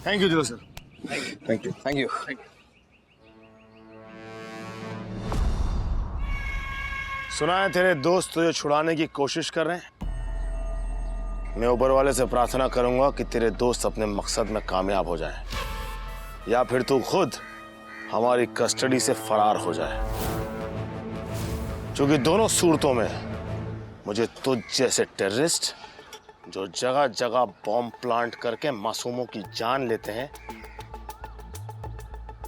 Thank you दिलो sir. Thank you thank you. सुना है तेरे दोस्त तुझे छुड़ाने की कोशिश कर रहे हैं। मैं ऊपर वाले से प्रार्थना करूंगा कि तेरे दोस्त अपने मकसद में कामयाब हो जाए या फिर तू खुद हमारी कस्टडी से फरार हो जाए, क्योंकि दोनों सूरतों में मुझे तुझ जैसे टेररिस्ट जो जगह जगह बॉम्ब प्लांट करके मासूमों की जान लेते हैं,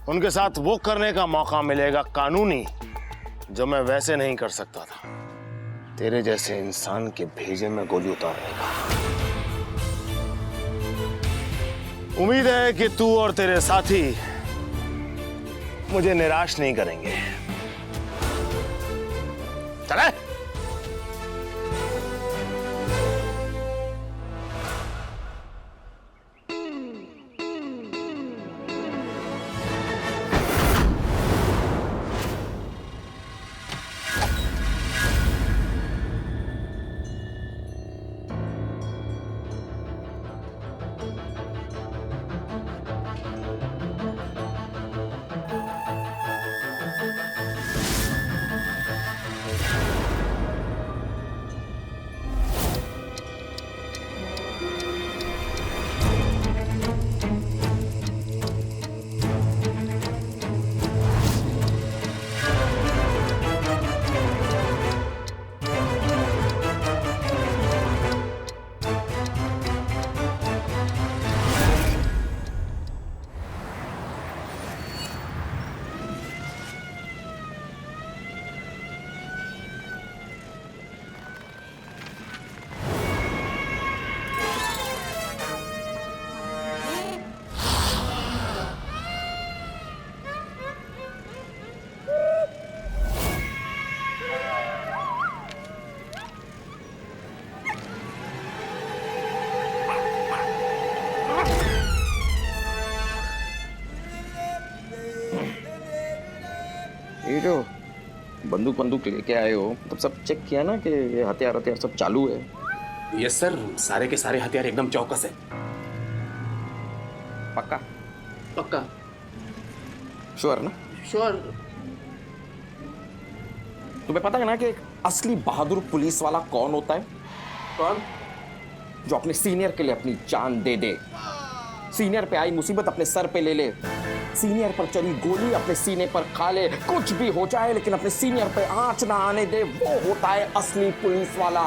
उनके साथ वो करने का मौका मिलेगा कानूनी जो मैं वैसे नहीं कर सकता था, तेरे जैसे इंसान के भेजे में गोली उतारने का। उम्मीद है कि तू और तेरे साथी मुझे निराश नहीं करेंगे। चले। ये जो बंदूक लेके आए हो, मतलब सब चेक किया ना कि ये हथियार सब चालू है? यस सर, सारे के सारे हथियार एकदम चौकस है। पक्का? पक्का श्योर ना? श्योर। तुम्हें पता है ना कि एक असली बहादुर पुलिस वाला कौन होता है? कौन? जो अपने सीनियर के लिए अपनी जान दे दे, सीनियर पे आई मुसीबत अपने सर पे ले ले, सीनियर पर चली गोली अपने सीने पर खा ले, कुछ भी हो जाए लेकिन अपने सीनियर पे आंच ना आने दे, वो होता है असली पुलिस वाला।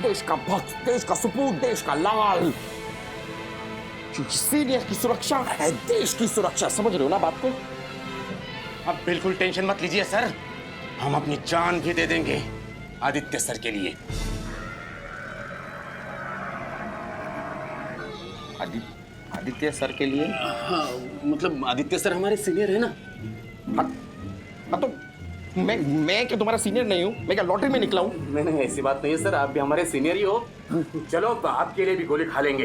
देश का भक्त, देश का सपूत, देश का लाल। क्योंकि सीनियर की सुरक्षा है देश की सुरक्षा। समझ रहे हो ना बात को? अब बिल्कुल टेंशन मत लीजिए सर, हम अपनी जान भी दे देंगे आदित्य सर के लिए। आदित्य सर के लिए? हाँ, मतलब आदित्य सर हमारे सीनियर है ना। हाँ तो मैं क्या तुम्हारा सीनियर नहीं हूँ? मैं क्या लॉटरी में निकला हूँ? नहीं, ऐसी बात नहीं है सर, आप भी हमारे सीनियर ही हो। चलो आपके लिए भी गोली खा लेंगे।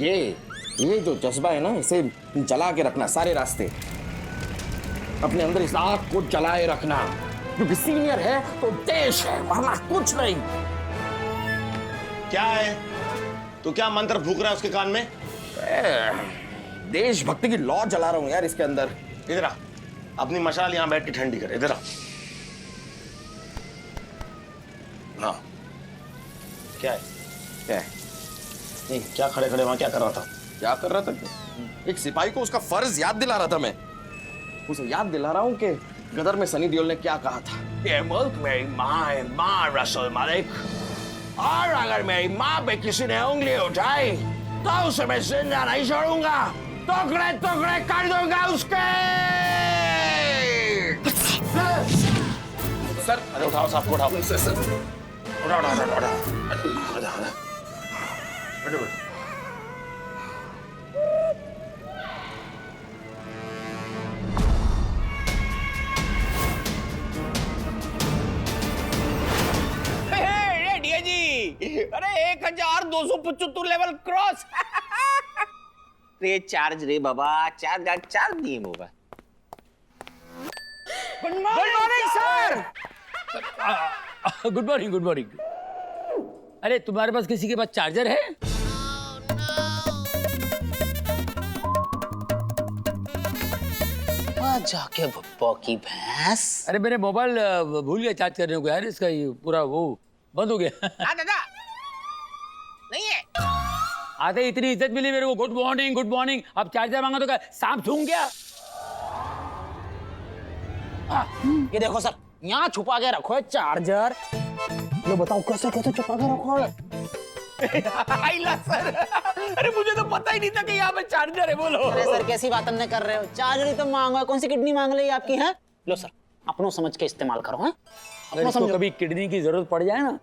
ये जो जज्बा है ना, इसे जला के रखना सारे रास्ते। अपने अंदर इस आग को जलाए रखना, क्योंकि सीनियर है तो देश है, वरना कुछ नहीं। क्या है? तू क्या मंत्र फूक रहा है उसके कान में? देशभक्ति की लौ जला रहा हूं यार इसके अंदर। इधर आ, अपनी मशाल यहां बैठ के ठंडी कर। इधर आ। हाँ, क्या है? क्या है? नहीं, क्या खड़े खड़े वहां क्या कर रहा था? क्या कर रहा था? एक सिपाही को उसका फर्ज याद दिला रहा था मैं। उसे याद दिला रहा हूं कि गदर में सनी देओल ने क्या कहा था। ये मुल्क मेरी माँ है, माँ रसूल मलिक, और अगर मेरी माँ पे किसी ने उंगली उठाई तो उसे मैं जिंदा नहीं छोड़ूंगा, टुकड़े टुकड़े कर दूंगा उसके। सर अरे उठाओ, सबको उठाओ। सर उठाओ उठाओ उठाओ उठाओ। आजा आजा, बैठो बैठो। अरे 1275 लेवल क्रॉस। रे चार्ज रे बाबा, चार्ज नहीं होगा। Good morning sir. Good morning, good morning. अरे तुम्हारे पास किसी के पास चार्जर है? जाके भप्पो की भैंस। अरे मेरे मोबाइल भूल गया चार्ज करने को यार, इसका ये पूरा वो बंद हो गया। हाँ दादा, नहीं है। आते ही इतनी इज्जत मिली मेरे को, गुड मॉर्निंग गुड मॉर्निंग। अब चार्जर मांगा तो क्या सांप सूंघ गया? ये देखो सर, यहाँ छुपा के रखो है चार्जर। ये बताओ कैसे कैसे छुपा के रखो है? सर, अरे मुझे तो पता ही नहीं था कि यहाँ पे चार्जर है। बोलो। अरे सर कैसी बात नहीं कर रहे हो, चार्जर ही तो मांगो है। कौन सी किडनी मांग रही है आपकी? है लो सर, अपनों समझ के इस्तेमाल करो। है अगर इसको कभी किडनी की जरूरत पड़ जाए ना,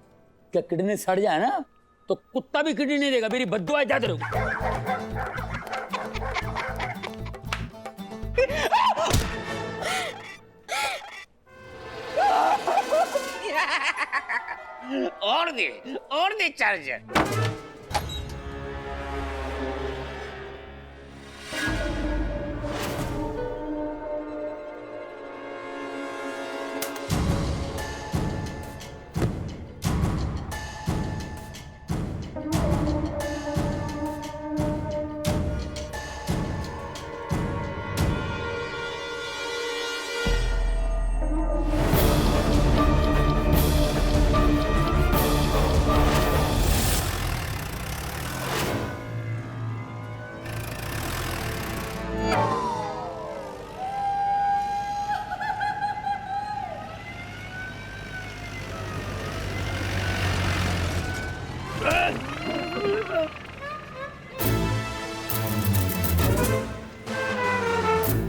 क्या किडनी सड़ जाए ना, तो कुत्ता भी किडनी नहीं देगा। मेरी बद्दुआ जाते रहो। और दे चार्जर।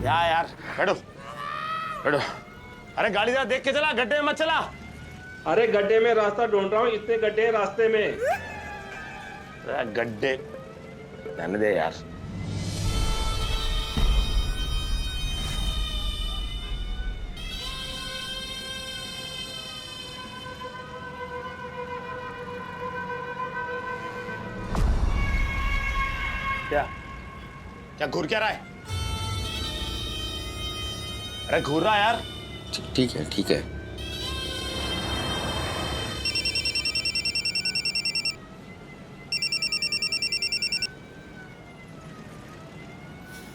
यार बैठो बैठो। अरे गाड़ी जरा देख के चला, गड्ढे में मत चला। अरे गड्ढे में रास्ता ढूंढ रहा हूँ, इतने गड्ढे हैं रास्ते में। अरे गड्ढे रहने दे यार। क्या क्या घूर क्या रहा है? अरे घूर रहा है यार। ठीक है ठीक है।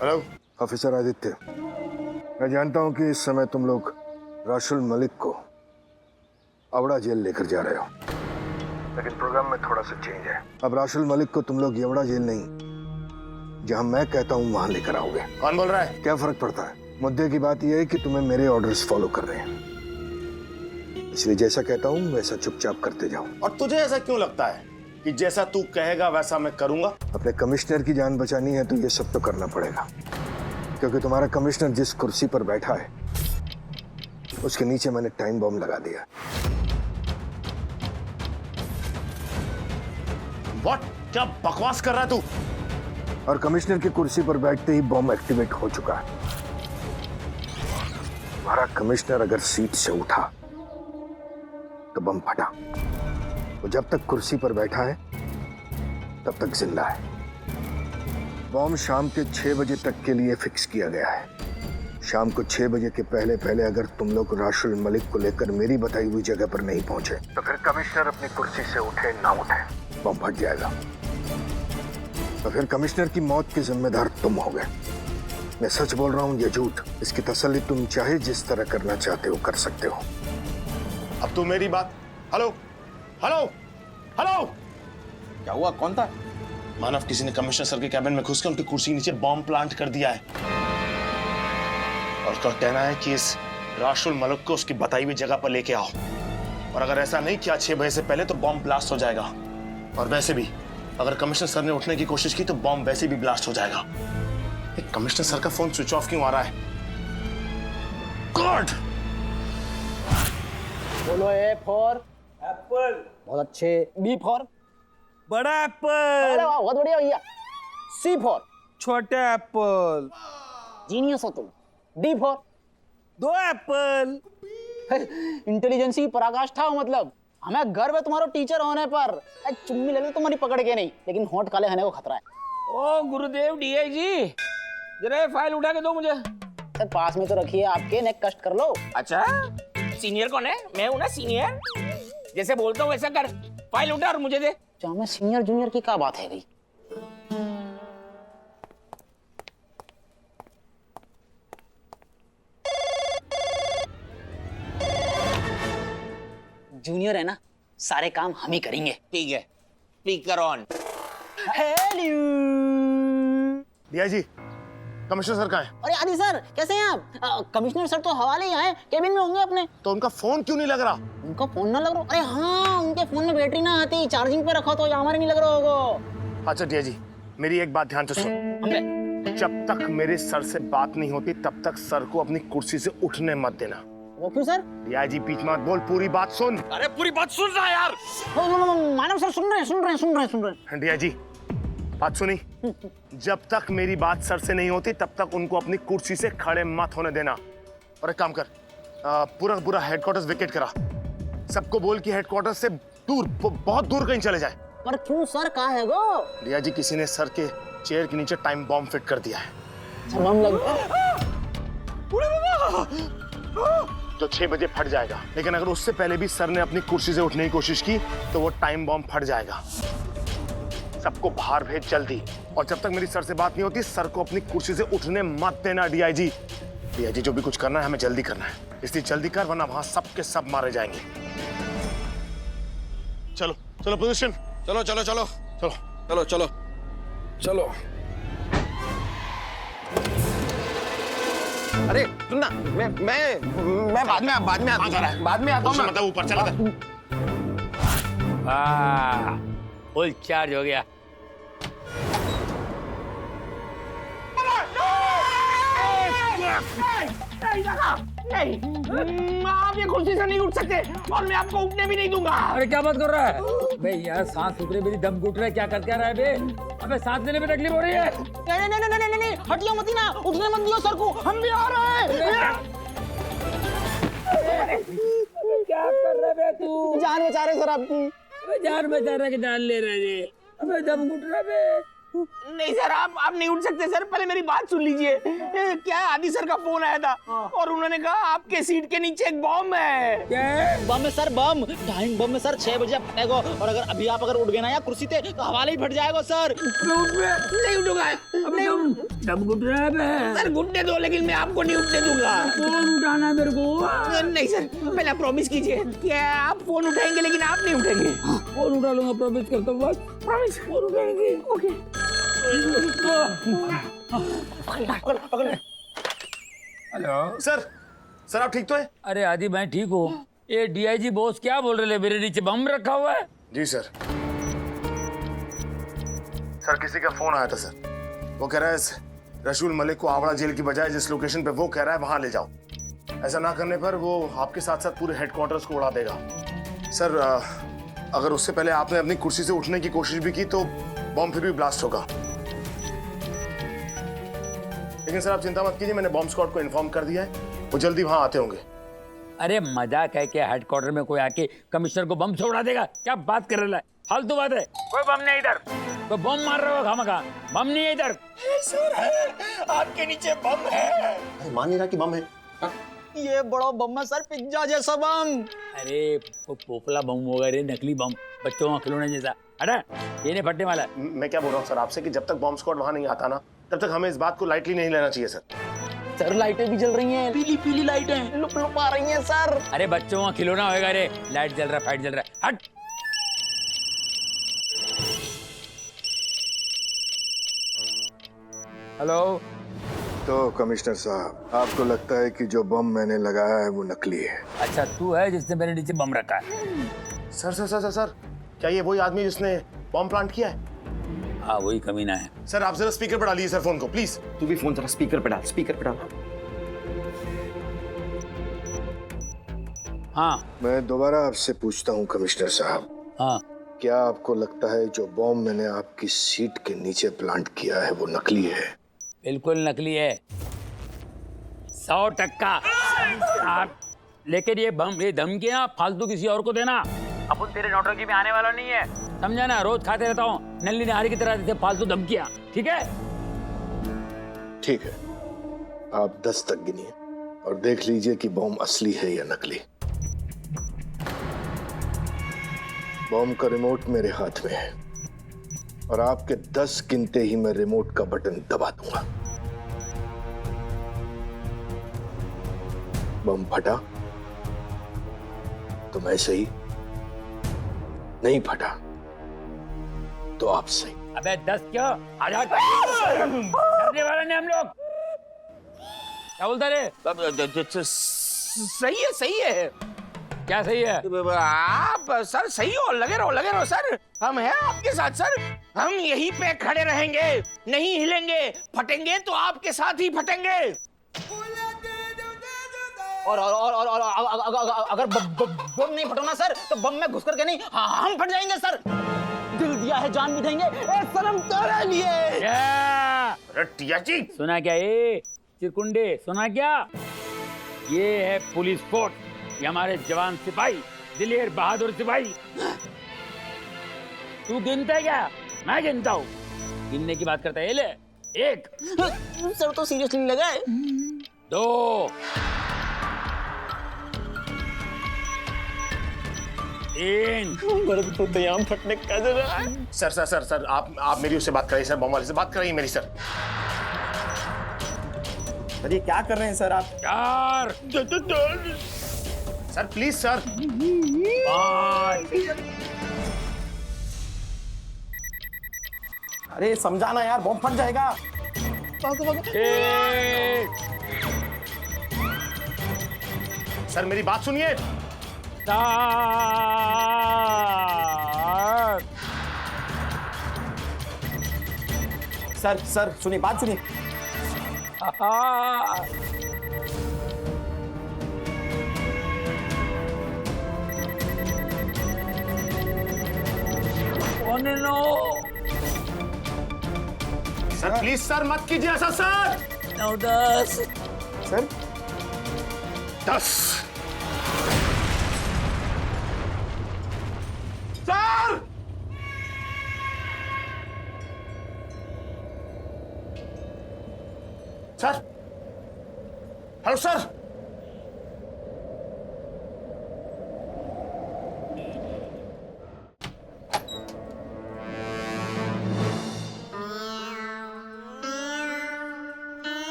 हेलो ऑफिसर आदित्य, मैं जानता हूं कि इस समय तुम लोग राशुल मलिक को अवड़ा जेल लेकर जा रहे हो, लेकिन प्रोग्राम में थोड़ा सा चेंज है। अब राशुल मलिक को तुम लोग अवड़ा जेल नहीं, जहां मैं कहता हूं वहां लेकर आओगे। कौन बोल रहा है? क्या फर्क पड़ता है? मुद्दे की बात यह है कि तुम्हें मेरे ऑर्डर्स फॉलो कर रहे हैं, इसलिए जैसा कहता हूं वैसा चुपचाप करते जाओ। और तुझे ऐसा क्यों लगता है कि जैसा तू कहेगा वैसा मैं करूंगा? अपने कमिश्नर की जान बचानी है तो ये सब तो करना पड़ेगा, क्योंकि तुम्हारा कमिश्नर जिस कुर्सी पर बैठा है उसके नीचे मैंने टाइम बॉम्ब लगा दिया। व्हाट? क्या बकवास कर रहा है तू? और कमिश्नर की कुर्सी पर बैठते ही बॉम्ब एक्टिवेट हो चुका है। हमारा कमिश्नर अगर सीट से उठा तो बम फटा। वो जब तक कुर्सी पर बैठा है तब तक जिंदा है। बॉम्ब शाम के 6 बजे तक के लिए फिक्स किया गया है। शाम को 6 बजे के पहले पहले अगर तुम लोग राशुल मलिक को लेकर मेरी बताई हुई जगह पर नहीं पहुंचे तो फिर कमिश्नर अपनी कुर्सी से उठे ना उठे, बम फट जाएगा। तो फिर कमिश्नर की मौत के जिम्मेदार तुम हो गए। मैं सच बोल रहा हूं या झूठ, इसकी तसल्ली तुम चाहे जिस तरह करना चाहते हो कर सकते हो। अब तू मेरी बात। हेलो हेलो हेलो, क्या हुआ? कौन था? मानव किसी ने कमिश्नर सर के कैबिन में घुस कर उनकी कुर्सी के नीचे बॉम्ब प्लांट कर दिया है, और उसका कहना है कि इस राशुल मलिक को उसकी बताई हुई जगह पर लेके आओ, और अगर ऐसा नहीं किया 6 बजे से पहले तो बॉम्ब ब्लास्ट हो जाएगा। और वैसे भी अगर कमिश्नर सर ने उठने की कोशिश की तो बॉम्ब वैसे भी ब्लास्ट हो जाएगा। कमिश्नर सर का फोन स्विच ऑफ क्यों आ रहा है? गॉड! बोलो ए फॉर एप्पल। बहुत अच्छे। बी फॉर बड़ा एप्पल। अरे वाह बहुत बढ़िया भैया। सी फॉर छोटा एप्पल। जीनियस हो तुम। D for 2 Apple. इंटेलिजेंसी की पराकाष्ठा हो, मतलब हमें गर्व है तुम्हारा टीचर होने पर। चुम्मी ले लो तुम्हारी पकड़ के नहीं, लेकिन होंठ काले होने को खतरा है। ओ गुरुदेव डीआईजी, जरा ये फाइल उठा के दो मुझे। सर पास में तो रखिए आपके, नेक कष्ट कर लो। अच्छा, सीनियर कौन है? मैं हूं ना सीनियर, जैसे बोलता हूँ वैसा कर। फाइल उठा और मुझे दे। जहाँ में सीनियर जूनियर की क्या बात है गई? जूनियर है ना, सारे काम हम ही करेंगे। ठीक है, स्पीकर ऑन। दिया जी, कमिश्नर सर कहाँ है? अरे आदि सर, कैसे हैं आप? कमिश्नर सर तो हवाले ही आए, केबिन में होंगे अपने। तो उनका फोन क्यों नहीं लग रहा? उनका फोन ना लग रहा? अरे हाँ, उनके फोन में बैटरी ना आती, चार्जिंग पे रखा तो या हमारे नहीं लग रहा होगा। अच्छा दिया जी, मेरी एक बात ध्यान से सुन। हमने जब तक मेरे सर से बात नहीं होती तब तक सर को अपनी कुर्सी से उठने मत देना। वो क्यों सर? दिया जी, बीच मत बोल, पूरी बात सुन। अरे पूरी बात सुन रहा है यार। मानव सर सुन रहे हैं। दिया जी, बात सुनी? जब तक मेरी बात सर से नहीं होती तब तक उनको अपनी कुर्सी से खड़े मत होने देना। और एक काम कर, पूरा हेडक्वार्टर्स विकेट करा। सबको बोल कि हेडक्वार्टर्स से दूर, बहुत दूर कहीं चले जाए। पर क्यों सर, कहाँ है वो? दिया जी, किसी ने सर के चेयर के नीचे टाइम बॉम्ब फिट कर दिया है। अच्छा, बम लग तो 6 बजे फट जाएगा, लेकिन अगर उससे पहले भी सर ने अपनी कुर्सी से उठने की कोशिश की तो वो टाइम बॉम्ब फट जाएगा। सबको बाहर भेज जल्दी। और जब तक मेरी सर से बात नहीं होती, सर को अपनी कुर्सी से उठने मत देना। डीआईजी, जो भी कुछ करना है हमें जल्दी करना है, इसलिए जल्दी कर, वरना वहां सब के सब मारे जाएंगे। चलो चलो पोजीशन। चलो चलो चलो चलो चलो चलो चलो। अरे सुनना, मैं बाद में आता हूँ। मतलब ऊपर चला कर। वाह, फुल चार्ज हो गया। आप ये कुर्सी से नहीं उठ सकते और मैं आपको उठने भी नहीं दूंगा। अरे क्या बात कर रहा है बे यार? सांस उतरे, मेरी दम घुट रहा है, क्या कर क्या रहा है बे? अबे सांस लेने में तकलीफ हो रही है। नहीं, हटियो मत ना, उठने मत दियो सर को, हम भी आ रहे हैं। क्या कर रहा है तू? जान बचा रहे सर आपकी। अबे जान बचा रहा के जान ले रहे थे। अबे दम घुट रहा बे। नहीं सर, आप नहीं उठ सकते सर, पहले मेरी बात सुन लीजिए। क्या आदि सर का फोन आया था और उन्होंने कहा आपके सीट के नीचे एक बॉम्ब है। क्या? बम है सर, बम। टाइम बम में सर 6 बजे फटेगा, और अगर अभी आप उठ गए ना या कुर्सी पे तो हवाले ही फट जाएगा सर। नहीं उठूंगा। दम घुट रहा है बे। सर घुटने दो, लेकिन मैं आपको नहीं उठने दूंगा। फोन उठाना है मेरे को। नहीं सर, पहले प्रॉमिस कीजिए कि आप फोन उठाएंगे लेकिन आप नहीं उठेंगे। फोन उठा लूंगा, प्रॉमिस करता हूँ। बस प्रॉमिस। फोन उठाएंगे। ओके। हेलो सर आप ठीक तो है? अरे आदि, मैं ठीक हूँ। ये डीआईजी बॉस क्या बोल रहे? मेरे नीचे बम रखा हुआ है। जी सर किसी का फोन आया था सर। वो कह रहा है रसूल मलिक को आवड़ा जेल की बजाय जिस लोकेशन पे वो कह रहा है वहां ले जाओ। ऐसा ना करने पर वो आपके साथ साथ पूरे हेडक्वार्टर्स को उड़ा देगा। सर अगर उससे पहले आपने अपनी कुर्सी से उठने की कोशिश भी की तो बॉम्ब फिर भी ब्लास्ट होगा। लेकिन सर आप चिंता मत कीजिए, मैंने बॉम्ब स्क्वाड को इन्फॉर्म कर दिया है, वो जल्दी वहां आते होंगे। अरे मजाक है क्या? हेडक्वार्टर में कोई आके कमिश्नर को बम से उड़ा देगा? क्या बात कर रहा है? फालतू बात है। कोई बम नहीं इधर, कोई बम मार रहा हो खामखा। बम नहीं है इधर। आपके नीचे बम है। मान नहीं रहा कि बम है। ये बड़ा बम है सर, पिज्जा जैसा बम। अरे वो पोपला बम होगा रे, नकली बम, बच्चों का खिलौने जैसा। हटा, ये नहीं फटने वाला। मैं क्या बोल रहा हूँ सर आपसे कि जब तक बॉम्ब स्क्वाड वहां नहीं आता ना, तब तक हमें इस बात को लाइटली नहीं लेना चाहिए सर। सर लाइटें भी जल रही हैं, पीली पीली लाइटें लुप लुप आ रही हैं सर। अरे बच्चों का खिलौना होएगा रे, लाइट जल रहा, फाइट जल रहा है। हट। हेलो। तो कमिश्नर साहब, आपको लगता है कि जो बम मैंने लगाया है वो नकली है? अच्छा, तू है जिसने मेरे नीचे बम रखा है? सर क्या ये वही आदमी जिसने बॉम्ब प्लांट किया है? हाँ, वही कमीना है। सर आप जरा स्पीकर पर डालिए सर फोन को प्लीज। तू भी फोन जरा स्पीकर पे डाल, स्पीकर पे डाल। हाँ मैं दोबारा आपसे पूछता हूँ कमिश्नर साहब, हाँ। क्या आपको लगता है जो बॉम्ब मैंने आपकी सीट के नीचे प्लांट किया है वो नकली है? बिल्कुल नकली है, 100%। आप लेकिन ये धमकियां फालतू किसी और को देना। अपन तेरे नौटंकी में आने वाला नहीं है, समझा ना? रोज खाते रहता हूँ नल्ली नहारी की तरह देते फालतू धमकियां, ठीक है? ठीक है, आप 10 तक गिनिए और देख लीजिए कि बॉम्ब असली है या नकली। बॉम्ब का रिमोट मेरे हाथ में है और आपके 10 गिनते ही मैं रिमोट का बटन दबा दूंगा। बम फटा तो मैं सही नहीं फटा तो आप सही। अबे 10 क्यों? आजा करने वाला नहीं हम लोग। क्या बोलता रे? सही है, सही है। क्या सही है? आप सर सही हो, लगे रहो सर। हम हैं आपके साथ सर। हम यहीं पे खड़े रहेंगे, नहीं हिलेंगे। फटेंगे तो आपके साथ ही फटेंगे। और अगर बम नहीं फटो ना सर, तो बम में घुस करके नहीं, हम फट जाएंगे सर। दिल दिया है जान भी देंगे, सर हम तेरे लिए। क्या? टिया जी, सुना क्या ये चिरकुंडे? सुना क्या? ये है पुलिस फोर्स, ये हमारे जवान सिपाही, दिलेर बहादुर सिपाही। तू गिनता है क्या? मैं गिनता हूँ। गिनने की बात करता है। ये ले, 1 सर तो सीरियसली लगा है। 2 3 मेरे तो दयाम फटने का जरा है। सर आप मेरी उससे बात कराइए सर, बम वाले से बात कराइए मेरी सर। सर ये क्या कर रहे हैं सर आप? 4 सर प्लीज सर। 5 अरे समझाना यार, बम फट जाएगा। 6 सर मेरी बात सुनिए। 7 सर सुनिए, बात सुनिए। 9 सर प्लीज सर मत कीजिए ऐसा sir. 9 10 sir 10 sir. Sir hello sir.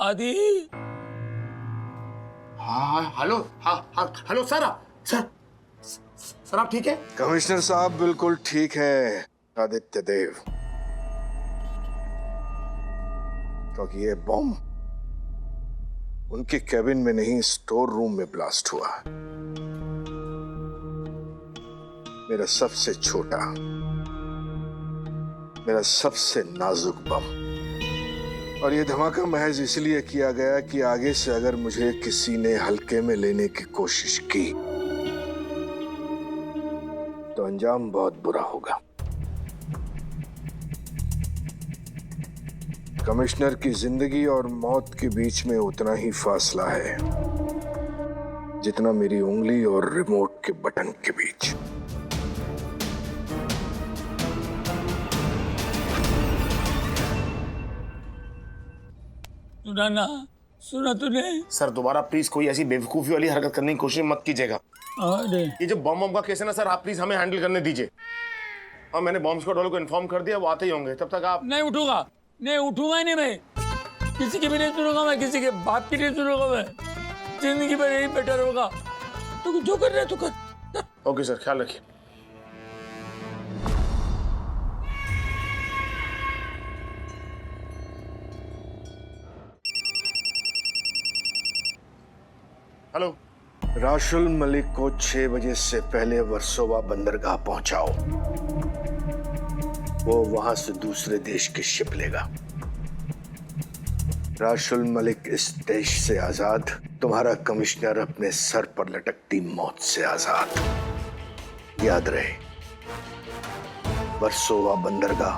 आदि हाँ हेलो, हाँ हेलो सर। सर आप ठीक है? कमिश्नर साहब बिल्कुल ठीक है आदित्य देव, क्योंकि ये बम उनके कैबिन में नहीं स्टोर रूम में ब्लास्ट हुआ। मेरा सबसे छोटा, मेरा सबसे नाजुक बम, और ये धमाका महज इसलिए किया गया कि आगे से अगर मुझे किसी ने हल्के में लेने की कोशिश की तो अंजाम बहुत बुरा होगा। कमिश्नर की जिंदगी और मौत के बीच में उतना ही फासला है जितना मेरी उंगली और रिमोट के बटन के बीच। सुना तूने? सर दोबारा प्लीज कोई ऐसी बेवकूफी वाली हरकत करने की कोशिश मत कीजिएगा। अरे ये जो बम का केस है ना सर, आप प्लीज हमें हैंडल करने दीजिए। और मैंने बॉम्ब स्क्वाड वालों को इन्फॉर्म कर दिया, वो आते ही होंगे। तब तक आप। नहीं उठूंगा, नहीं उठूंगा नहीं मैं। किसी की भी नहीं सुनूंगा मैं, किसी के बाप की नहीं सुनूंगा मैं। जिंदगी भर यही बेटर होगा। तू जो कर रहे तू कर। ओके सर, ख्याल रखिए। हेलो। राशुल मलिक को 6 बजे से पहले वर्सोवा बंदरगाह पहुंचाओ। वो वहां से दूसरे देश की शिप लेगा। राशुल मलिक इस देश से आजाद, तुम्हारा कमिश्नर अपने सर पर लटकती मौत से आजाद। याद रहे, वर्सोवा बंदरगाह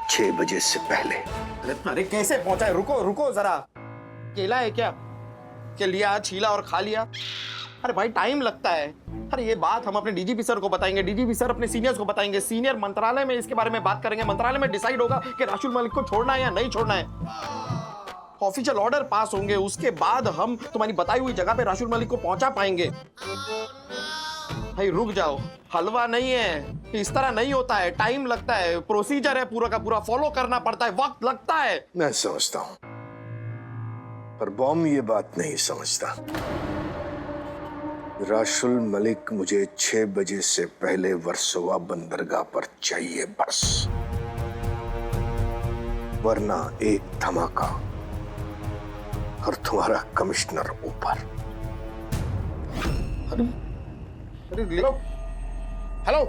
6 बजे से पहले। अरे कैसे पहुंचा है? रुको जरा। केला है क्या कि लिया, छीला और खा लिया? अरे भाई टाइम लगता है। अरे ये बात हम अपने डीजीपी सर को बताएंगे, डीजीपी सर अपने सीनियर्स को बताएंगे, सीनियर मंत्रालय में इसके बारे में बात करेंगे, मंत्रालय में डिसाइड होगा कि राशुल मलिक को छोड़ना है या नहीं छोड़ना है। ऑफिशियल ऑर्डर पास होंगे, उसके बाद हम तुम्हारी बताई हुई जगह पे राशुल मलिक को पहुंचा पाएंगे। भाई रुक जाओ, हलवा नहीं है, इस तरह नहीं होता है, टाइम लगता है, प्रोसीजर है पूरा का पूरा, फॉलो करना पड़ता है, वक्त लगता है। मैं समझता हूं, पर बॉम्ब ये बात नहीं समझता। राशुल मलिक मुझे 6 बजे से पहले वर्सोवा बंदरगाह पर चाहिए बस, वरना एक धमाका और तुम्हारा कमिश्नर ऊपर। Hello hello